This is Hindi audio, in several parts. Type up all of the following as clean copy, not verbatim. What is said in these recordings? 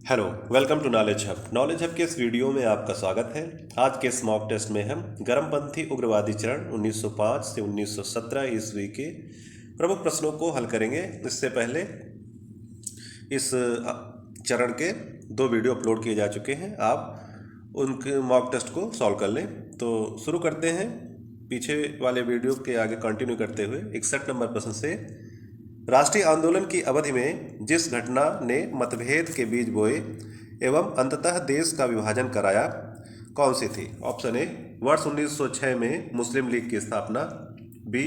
Hello, welcome to knowledge hub. Knowledge hub के इस वीडियो में आपका स्वागत है। आज के इस मॉक टेस्ट में हम गर्मपंथी उग्रवादी चरण 1905 से 1917 ईस्वी के प्रमुख प्रश्नों को हल करेंगे। इससे पहले इस चरण के 2 वीडियो अपलोड किए जा चुके हैं, आप उनके मॉक टेस्ट को सॉल्व कर लें। तो शुरू करते हैं पीछे वाले वीडियो के आगे कंटिन्यू करते हुए 61 नंबर प्रश्न से। राष्ट्रीय आंदोलन की अवधि में जिस घटना ने मतभेद के बीज बोए एवं अंततः देश का विभाजन कराया, कौन सी थी? ऑप्शन ए, वर्ष 1906 में मुस्लिम लीग की स्थापना। बी,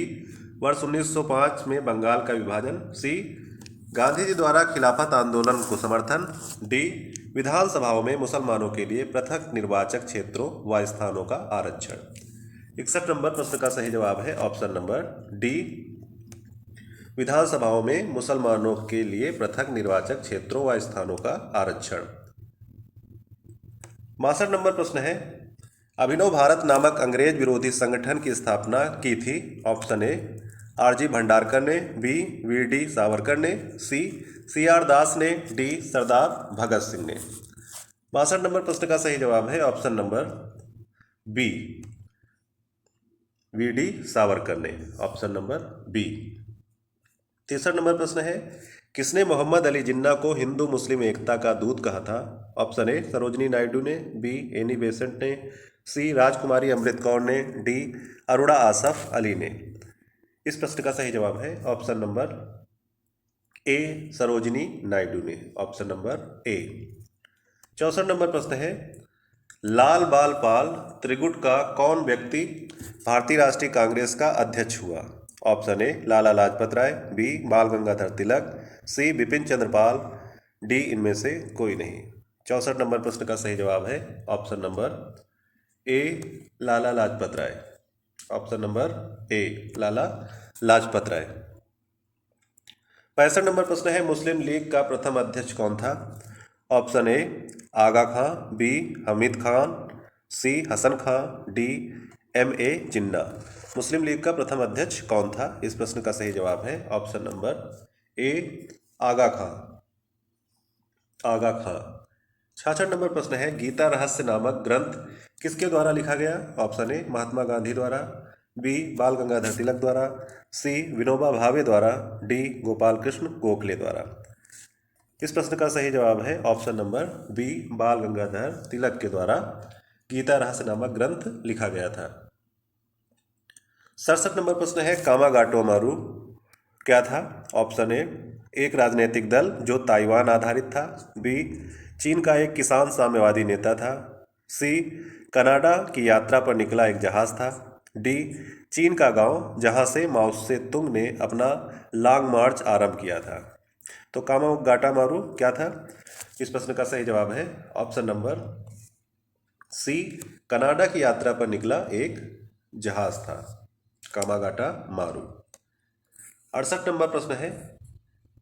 वर्ष 1905 में बंगाल का विभाजन। सी, गांधी जी द्वारा खिलाफत आंदोलन को समर्थन। डी, विधानसभाओं में मुसलमानों के लिए पृथक निर्वाचक क्षेत्रों व स्थानों का आरक्षण। 61 नंबर प्रश्न का सही जवाब है ऑप्शन नंबर डी, विधानसभाओं में मुसलमानों के लिए पृथक निर्वाचक क्षेत्रों व स्थानों का आरक्षण। 62 नंबर प्रश्न है, अभिनव भारत नामक अंग्रेज विरोधी संगठन की स्थापना की थी। ऑप्शन ए, आरजी भंडारकर ने। बी, वीडी सावरकर ने। सी, सीआर दास ने। डी, सरदार भगत सिंह ने। 62 नंबर प्रश्न का सही जवाब है option number B, V D Savarkar ने। Option number B. 63 नंबर प्रश्न है, किसने मोहम्मद अली जिन्ना को हिंदू मुस्लिम एकता का दूत कहा था? ऑप्शन ए, सरोजनी नायडू ने। बी, एनी बेसेंट ने। सी, राजकुमारी अमृत कौर ने। डी, अरुणा आसफ अली ने। इस प्रश्न का सही जवाब है option number A, Sarojini Naidu ने। ऑप्शन नंबर ए। 64 नंबर प्रश्न है, लाल बाल पाल त्रिगुट का कौन व्यक्ति भारतीय राष्ट्रीय कांग्रेस का अध्यक्ष हुआ? Option A, Lala Lajpat Rai. B, Bal Gangadhar Tilak. C, Bipin Chandra Pal. D, इनमें से कोई नहीं। 64 नंबर प्रश्न का सही जवाब है option number A, Lala Lajpat Rai. Option number A, Lala Lajpat Rai. 65 number प्रश्न है, मुस्लिम लीग का प्रथम अध्यक्ष कौन था? Option A, Aga Khan. B, Hamid Khan. C, Hasan Khan. D, M.A. Jinnah. Muslim League का प्रथम अध्यक्ष कौन था? इस प्रश्न का सही जवाब है option number A, Aga Khan. Aga Khan. 66 number प्रश्न है, गीता रहस्य नामक ग्रंथ किसके द्वारा लिखा गया? ऑप्शन ए, महात्मा गांधी द्वारा। बी, बाल गंगाधर तिलक द्वारा। सी, विनोबा भावे द्वारा। डी, गोपाल कृष्ण गोखले द्वारा। इस प्रश्न का सही जवाब है option number B, Bal Gangadhar तिलक के द्वारा गीता रहस्य नामक ग्रंथ लिखा गया था। 67 नंबर प्रश्न है, कामागाटो मारू क्या था? ऑप्शन ए, एक राजनीतिक दल जो ताइवान आधारित था। बी, चीन का एक किसान साम्यवादी नेता था। सी, कनाडा की यात्रा पर निकला एक जहाज था। डी, चीन का गांव जहां से माओ से तुंग ने अपना लॉन्ग मार्च आरंभ किया था। तो कामागाटा मारू क्या था? इस प्रश्न का सही जवाब है ऑप्शन नंबर सी, कनाडा की यात्रा पर निकला एक जहाज था कामागाटा मारू। 68 नंबर प्रश्न है,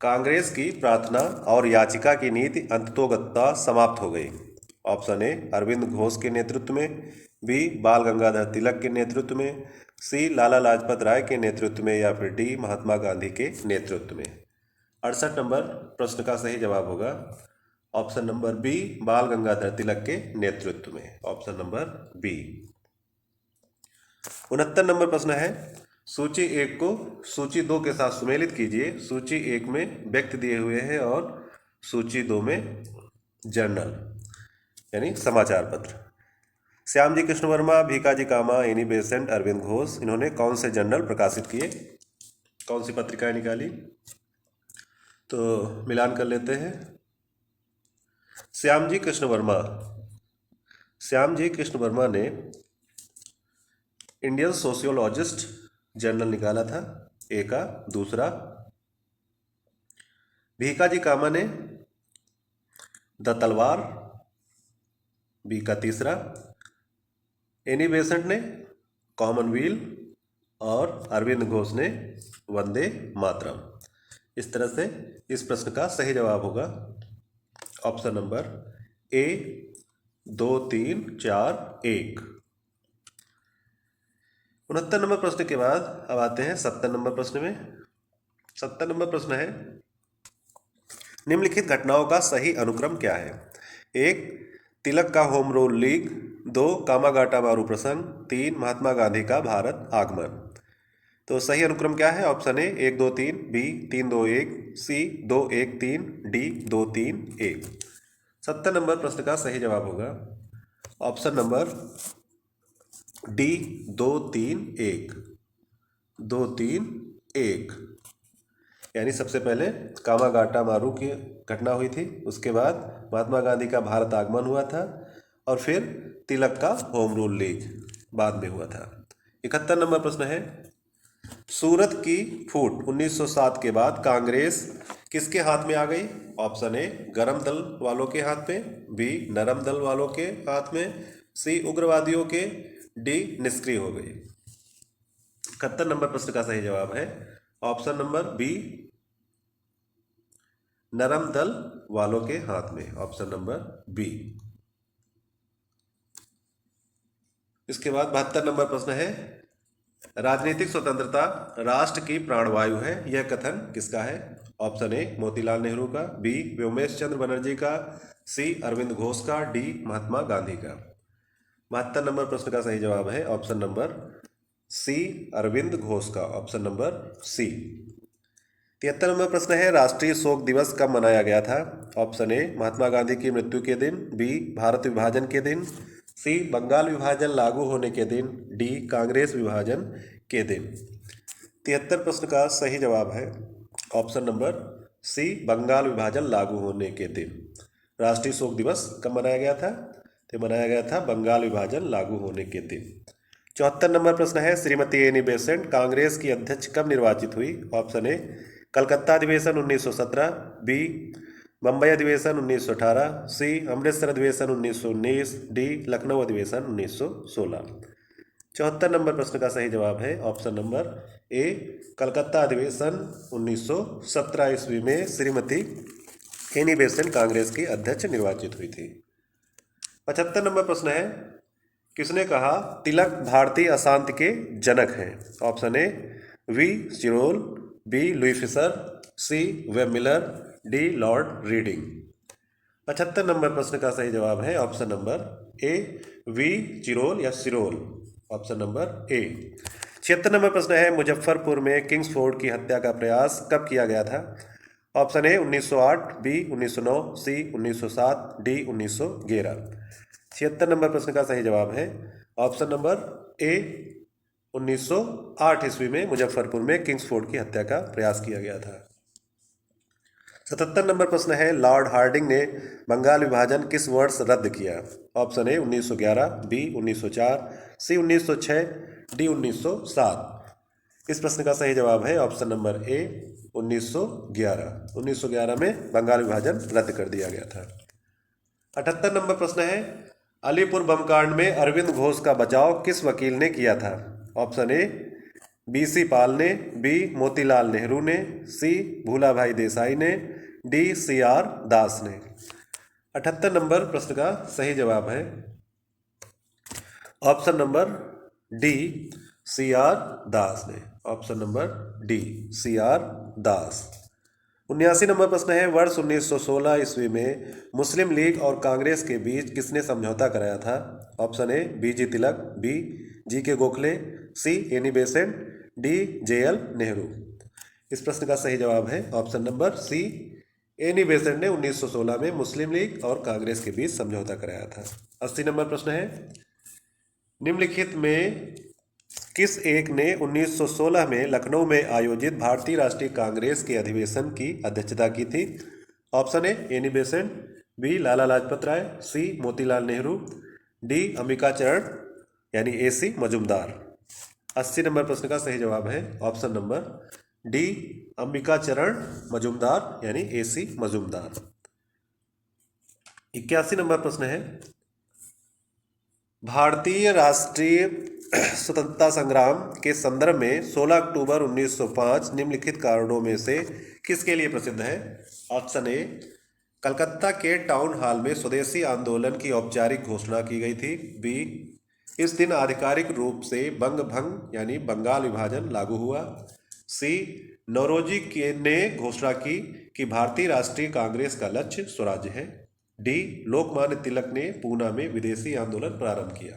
कांग्रेस की प्रार्थना और याचिका की नीति अंततोगत्वा समाप्त हो गई। ऑप्शन ए, अरविंद घोष के नेतृत्व में। बी, बाल गंगाधर तिलक के नेतृत्व में। सी, लाला लाजपत राय के नेतृत्व में। या फिर डी, महात्मा गांधी के नेतृत्व में। 68 नंबर प्रश्न का सही जवाब होगा option number B, Bal Gangadhar तिलक के नेतृत्व में। Option number B. 69 नंबर प्रश्न है, सूची 1 को सूची 2 के साथ सुमेलित कीजिए। सूची 1 में व्यक्ति दिए हुए हैं और सूची 2 में जर्नल यानी समाचार पत्र। श्याम जी कृष्ण वर्मा, भीकाजी कामा, एनी बेसेंट, अरविंद घोष, इन्होंने कौन से जर्नल प्रकाशित किए, कौन सी पत्रिकाएं निकाली? तो मिलान कर लेते हैं। श्याम जी कृष्ण वर्मा ने इंडियन सोशियोलॉजिस्ट जर्नल निकाला था, ए का। दूसरा, भीकाजी कामा ने द तलवार, बी का। तीसरा, एनी बेसेंट ने कॉमनवेल्थ और अरविंद घोष ने वंदे मातरम। इस तरह से इस प्रश्न का सही जवाब होगा ऑप्शन नंबर ए, 2, 3, 4, 1। 69 नंबर प्रश्न के बाद अब आते हैं 70 नंबर प्रश्न में। 70 नंबर प्रश्न है, निम्नलिखित घटनाओं का सही अनुक्रम क्या है? 1. तिलक का होम रूल लीग। 2. कामागाटा मारू प्रसंग। 3. महात्मा गांधी का भारत आगमन। तो सही अनुक्रम क्या है? Option A 1 2 3, B 3 2 1, C 2 1 3, D 2 3 1। 70 number प्रश्न का सही जवाब होगा ऑप्शन नंबर डी 2 3 1। 2 3 1 यानी सबसे पहले कामागाटा मारू की घटना हुई थी, उसके बाद महात्मा गांधी का भारत आगमन हुआ था और फिर तिलक का होम रूल लीग बाद में हुआ था। 71 नंबर प्रश्न है, सूरत की फूट 1907 के बाद कांग्रेस किसके हाथ में आ गई? ऑप्शन ए गरम दल वालों के हाथ में, बी नरम दल वालों के हाथ में, सी उग्रवादियों के, डी निष्क्रिय हो गई। 71 नंबर प्रश्न का सही जवाब है ऑप्शन नंबर बी नरम दल वालों के हाथ में, ऑप्शन नंबर बी। इसके बाद 72 नंबर प्रश्न है, राजनीतिक स्वतंत्रता राष्ट्र की प्राणवायु है, यह कथन किसका है? ऑप्शन ए मोतीलाल नेहरू का, बी व्योमेश चंद्र बनर्जी का, सी अरविंद घोष का, डी महात्मा गांधी का। 72 नंबर प्रश्न का सही जवाब है option number C Arvind Ghosh का, ऑप्शन नंबर सी। 73 नंबर प्रश्न है, राष्ट्रीय शोक दिवस कब मनाया गया था? ऑप्शन ए महात्मा गांधी की मृत्यु के दिन, बी भारत विभाजन के दिन, सी बंगाल विभाजन लागू होने के दिन, डी कांग्रेस विभाजन के दिन। 73 प्रश्न का सही जवाब है ऑप्शन नंबर सी बंगाल विभाजन लागू होने के दिन। राष्ट्रीय शोक दिवस कब मनाया गया था? तो मनाया गया था बंगाल विभाजन लागू होने के दिन। 74 नंबर प्रश्न है, श्रीमती एनी बेसेंट कांग्रेस की अध्यक्ष कब निर्वाचित हुई? ऑप्शन ए कलकत्ता अधिवेशन 1917, बी बम्बई अधिवेशन 1918, सी अमृतसर अधिवेशन 1919, डी लखनऊ अधिवेशन 1916। 74 नंबर प्रश्न का सही जवाब है ऑप्शन नंबर ए कलकत्ता अधिवेशन 1917 ईस्वी में श्रीमती एनी बेसेंट कांग्रेस की अध्यक्ष निर्वाचित हुई थी। 75 नंबर प्रश्न है, किसने कहा तिलक भारतीय अशांति के जनक हैं? Option A V Chirol, B Louis Fischer, C Webb Miller, D Lord Reading. 75 number प्रश्न का सही जवाब है option number A V Chirol या Chirol, option number A. 76 number प्रश्न है, मुजफ्फरपुर में किंग्सफोर्ड की हत्या का प्रयास कब किया गया था? Option A 1908, B 1909, C 1907, D 1911। 76 number प्रश्न का सही जवाब है ऑप्शन नंबर ए 1908 ईस्वी में मुजफ्फरपुर में किंग्सफोर्ड की हत्या का प्रयास किया गया था। 77 नंबर प्रश्न है, लॉर्ड हार्डिंग ने बंगाल विभाजन किस वर्ष रद्द किया? Option A 1911, B 1904, C 1906, D 1907। इस प्रश्न का सही जवाब है ऑप्शन नंबर ए 1911। 1911 में बंगाल विभाजन रद्द कर दिया गया था। 78 नंबर प्रश्न है, अलीपुर बमकांड में अरविंद घोष का बचाव किस वकील ने किया था? ऑप्शन ए बीसी पाल ने, बी मोतीलाल नेहरू ने, सी भूलाभाई देसाई ने, डी सीआर दास ने। 78 नंबर प्रश्न का सही जवाब है ऑप्शन नंबर डी सीआर दास ने, ऑप्शन नंबर डी सीआर दास। 79 नंबर प्रश्न है, वर्ष 1916 ईस्वी में मुस्लिम लीग और कांग्रेस के बीच किसने समझौता कराया था? ऑप्शन ए बीजी तिलक, बी जी के Gokhale, see Annie Besant, D JL Nehru. इस प्रश्न का सही जवाब है option number see Annie Besant ने 1916 में मुस्लिम लीग और कांग्रेस के बीच समझौता कराया था। 80 नंबर प्रश्न है, निम्नलिखित में किस एक ने 1916 में लखनऊ में आयोजित भारतीय राष्ट्रीय कांग्रेस के अधिवेशन की अध्यक्षता की थी? Option A Annie Besant, B Lala Lajpat Rai, C Motilal Nehru, D Ambika Charan यानी एसी मजुमदार। 80 नंबर प्रश्न का सही जवाब है ऑप्शन नंबर डी अंबिका चरण मजुमदार यानी एसी मजुमदार। 81 नंबर प्रश्न है, भारतीय राष्ट्रीय स्वतंत्रता संग्राम के संदर्भ में 16 अक्टूबर 1905 निम्नलिखित कारणों में से किसके लिए प्रसिद्ध है? ऑप्शन ए कलकत्ता के टाउन हॉल में स्वदेशी आंदोलन की औपचारिक घोषणा की गई थी, बी इस दिन आधिकारिक रूप से बंग भंग यानी बंगाल विभाजन लागू हुआ, सी नौरोजी के ने घोषणा की कि भारतीय राष्ट्रीय कांग्रेस का लक्ष्य स्वराज्य है। डी लोकमान्य तिलक ने पूना में विदेशी आंदोलन प्रारंभ किया।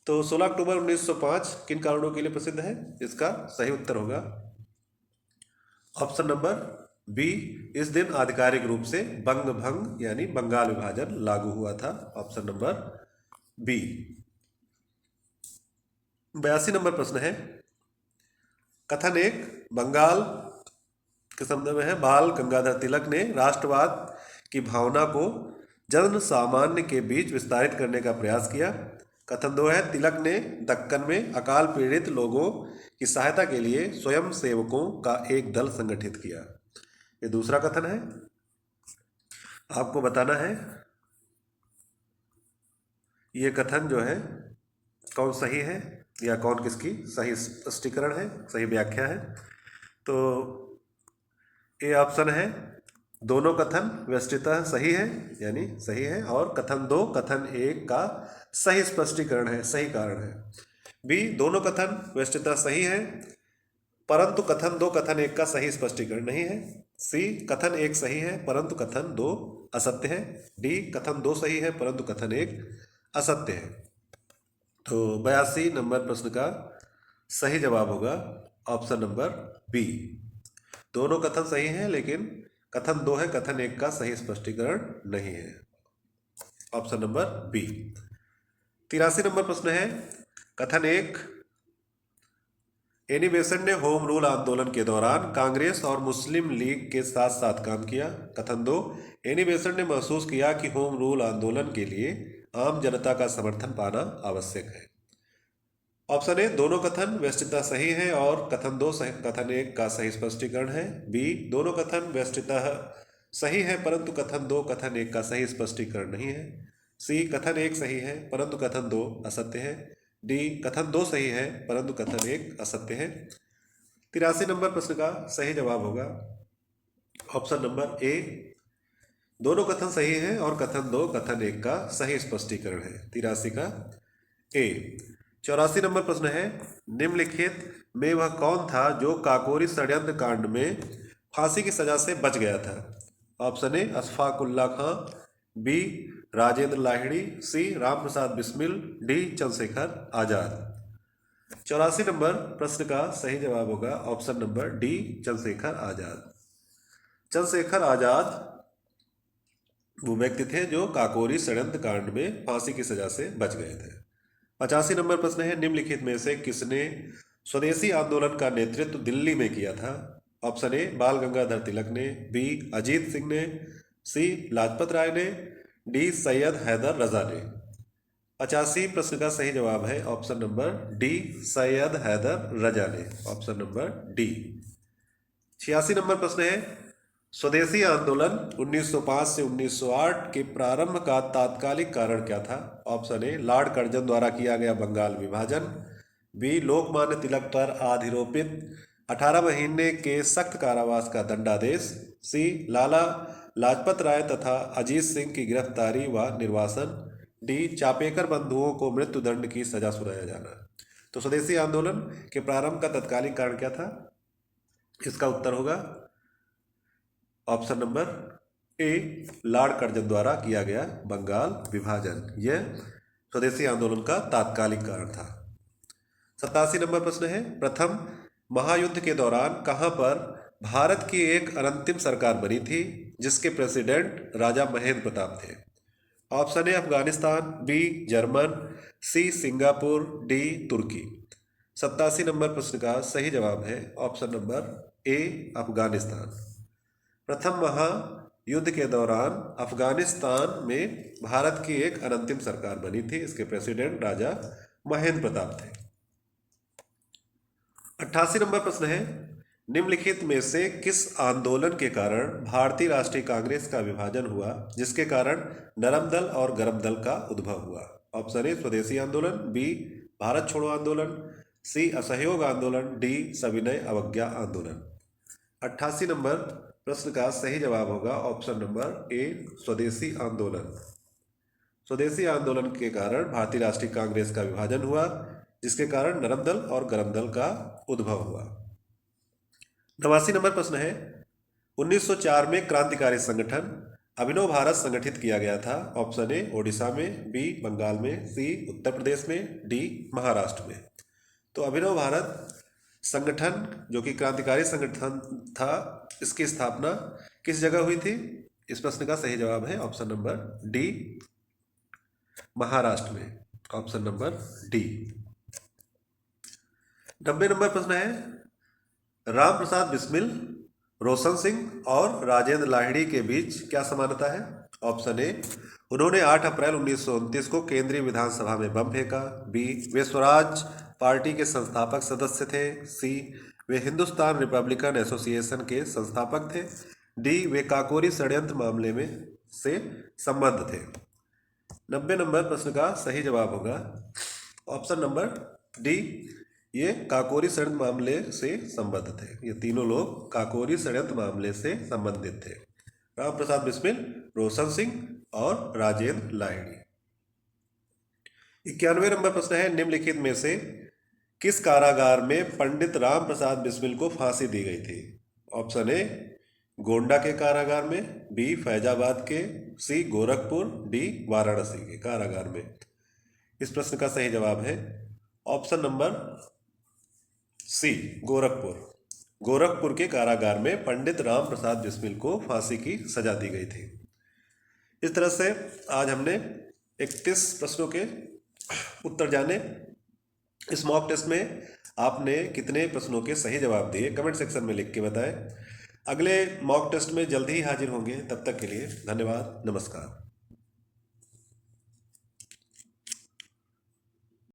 तो 16 अक्टूबर 1905 किन कारणों के लिए प्रसिद्ध है? इसका सही उत्तर होगा ऑप्शन नंबर बी। इस दिन आधिकारिक रूप से बंग भंग यानी बंगाल विभाजन लागू हुआ था। Option number B. 82 नंबर प्रश्न है, कथन एक बंगाल के संदर्भ में है। बाल गंगाधर तिलक ने राष्ट्रवाद की भावना को जन सामान्य के बीच विस्तारित करने का प्रयास किया। कथन दो है, तिलक ने दक्कन में अकाल पीड़ित लोगों की सहायता के लिए स्वयं सेवकों का एक दल संगठित किया। ये दूसरा कथन है। आपको बताना है ये कथन जो है कौन सही है या कौन किसकी सही स्पष्टीकरण है, सही व्याख्या है। तो ये ऑप्शन है, दोनों कथन वस्तुतः सही है यानी सही है, और कथन दो कथन एक का सही स्पष्टीकरण है, सही कारण है। बी दोनों कथन वस्तुतः सही है परंतु कथन दो कथन एक का सही स्पष्टीकरण नहीं है। सी कथन एक सही है परंतु कथन दो असत्य है। डी कथन दो सही है परंतु कथन एक असत्य है। तो 82 नंबर प्रश्न का सही जवाब होगा ऑप्शन नंबर बी। दोनों कथन सही हैं लेकिन कथन दो है, कथन एक का सही स्पष्टीकरण नहीं है। Option number B. 83 नंबर प्रश्न है, कथन एक एनी बेसेंट ने होम रूल आंदोलन के दौरान कांग्रेस और मुस्लिम लीग के साथ साथ काम किया। कथन दो एनी बेसेंट ने महसूस किया कि होम रूल आंदोलन के लिए आम जनता का समर्थन पाना आवश्यक है। ऑप्शन ए दोनों कथन वस्तुतः सही है और कथन दो कथन एक का सही स्पष्टीकरण है। बी दोनों कथन वस्तुतः सही है परंतु कथन दो कथन एक का सही स्पष्टीकरण नहीं है। सी कथन एक सही है परंतु कथन दो असत्य है। डी कथन दो सही है परंतु कथन एक असत्य है। 83 नंबर प्रश्न का सही जवाब होगा ऑप्शन नंबर ए। दोनों कथन सही है और कथन दो कथन एक का सही स्पष्टीकरण है। 83 का ए। 84 नंबर प्रश्न है, निम्नलिखित में वह कौन था जो काकोरी षड्यंत्र कांड में फांसी की सजा से बच गया था? Option A Ashfaqulla Khan, B Rajendra Lahiri, C Ramprasad Bismil, D Chandrashekhar Azad. 84 number प्रश्न का सही जवाब होगा option number D Chandrashekhar Azad. Chandrashekhar Azad वो व्यक्ति थे जो काकोरी षड्यंत्र कांड में फांसी की सजा से बच गए थे। 85 नंबर प्रश्न है, निम्नलिखित में से किसने स्वदेशी आंदोलन का नेतृत्व दिल्ली में किया था? ऑप्शन ए बाल गंगाधर तिलक ने, बी अजीत सिंह ने, सी लाजपत राय ने, डी सैयद हैदर रजा ने। 85 प्रश्न का सही जवाब है option number D Syed Haider Raza ने। Option number D. 86 नंबर प्रश्न है, स्वदेशी आंदोलन 1905 से 1908 के प्रारंभ का तात्कालिक कारण क्या था? ऑप्शन ए लॉर्ड कर्जन द्वारा किया गया बंगाल विभाजन, बी लोकमान्य तिलक पर आधिरोपित 18 महीने के सख्त कारावास का दंडादेश, सी लाला लाजपत राय तथा अजीत सिंह की गिरफ्तारी व निर्वासन, डी चापेकर बंधुओं को मृत्युदंड की सजा सुनाया जाना। तो स्वदेशी आंदोलन के प्रारंभ का तत्कालीन कारण क्या था? इसका उत्तर होगा ऑप्शन नंबर ए लॉर्ड कर्जन द्वारा किया गया बंगाल विभाजन। यह स्वदेशी आंदोलन का तात्कालिक कारण था। 87 नंबर प्रश्न है, प्रथम महायुद्ध के दौरान कहां पर भारत की एक अनंतिम सरकार बनी थी जिसके प्रेसिडेंट राजा महेंद्र प्रताप थे? Option A Afghanistan, B German, C Singapore, D तुर्की। 87 नंबर प्रश्न का सही जवाब है ऑप्शन नंबर ए अफगानिस्तान। प्रथम महायुद्ध के दौरान अफगानिस्तान में भारत की एक अनंतिम सरकार बनी थी, इसके प्रेसिडेंट राजा महेंद्र प्रताप थे। 88 नंबर प्रश्न है, निम्नलिखित में से किस आंदोलन के कारण भारतीय राष्ट्रीय कांग्रेस का विभाजन हुआ जिसके कारण नरम दल और गरम दल का उद्भव हुआ? ऑप्शन ए स्वदेशी आंदोलन, बी भारत छोड़ो आंदोलन, सी असहयोग आंदोलन, डी सविनय अवज्ञा आंदोलन। 88 नंबर प्रश्न का सही जवाब होगा ऑप्शन नंबर ए स्वदेशी आंदोलन। स्वदेशी आंदोलन के कारण भारतीय राष्ट्रीय कांग्रेस का विभाजन हुआ जिसके कारण नरम दल और गरम दल का उद्भव हुआ। 89 नंबर प्रश्न है, 1904 में क्रांतिकारी संगठन अभिनव भारत संगठित किया गया था। ऑप्शन ए ओडिशा में, बी बंगाल में, सी उत्तर प्रदेश में, डी महाराष्ट्र में। तो अभिनव भारत संगठन जो कि क्रांतिकारी संगठन था, इसकी स्थापना किस जगह हुई थी? इस प्रश्न का सही जवाब है ऑप्शन नंबर डी, महाराष्ट्र में। Option number D. 90 नंबर प्रश्न है, राम प्रसाद बिस्मिल, रोशन सिंह और राजेंद्र लाहिड़ी के बीच क्या समानता है? ऑप्शन ए, उन्होंने 8 अप्रैल 1929 को केंद्रीय विधानसभा में बम फेंका। बी, वे स्वराज पार्टी के संस्थापक सदस्य थे। सी, वे हिंदुस्तान रिपब्लिकन एसोसिएशन के संस्थापक थे। डी, वे काकोरी षड्यंत्र मामले में से संबद्ध थे। 90 नंबर प्रश्न का सही जवाब होगा ऑप्शन नंबर डी, ये काकोरी षड्यंत्र मामले से संबद्ध थे। ये तीनों लोग काकोरी षड्यंत्र मामले से संबंधित थे, राम प्रसाद बिस्मिल, रोशन सिंह और राजेंद्र लाहिड़ी। 91 नंबर प्रश्न है, निम्नलिखित में से किस कारागार में पंडित राम प्रसाद बिस्मिल को फांसी दी गई थी? ऑप्शन ए, गोंडा के कारागार में, बी फैजाबाद के, सी गोरखपुर, डी वाराणसी के कारागार में। इस प्रश्न का सही जवाब है option number C, Gorakhpur. Gorakhpur के कारागार में पंडित राम प्रसाद बिस्मिल को फांसी की सजा दी गई थी। इस तरह से आज हमने 31 प्रश्नों के उत्तर जाने। इस मॉक टेस्ट में आपने कितने प्रश्नों के सही जवाब दिए, कमेंट सेक्शन में लिख के बताएं। अगले मॉक टेस्ट में जल्दी ही हाजिर होंगे। तब तक के लिए धन्यवाद, नमस्कार।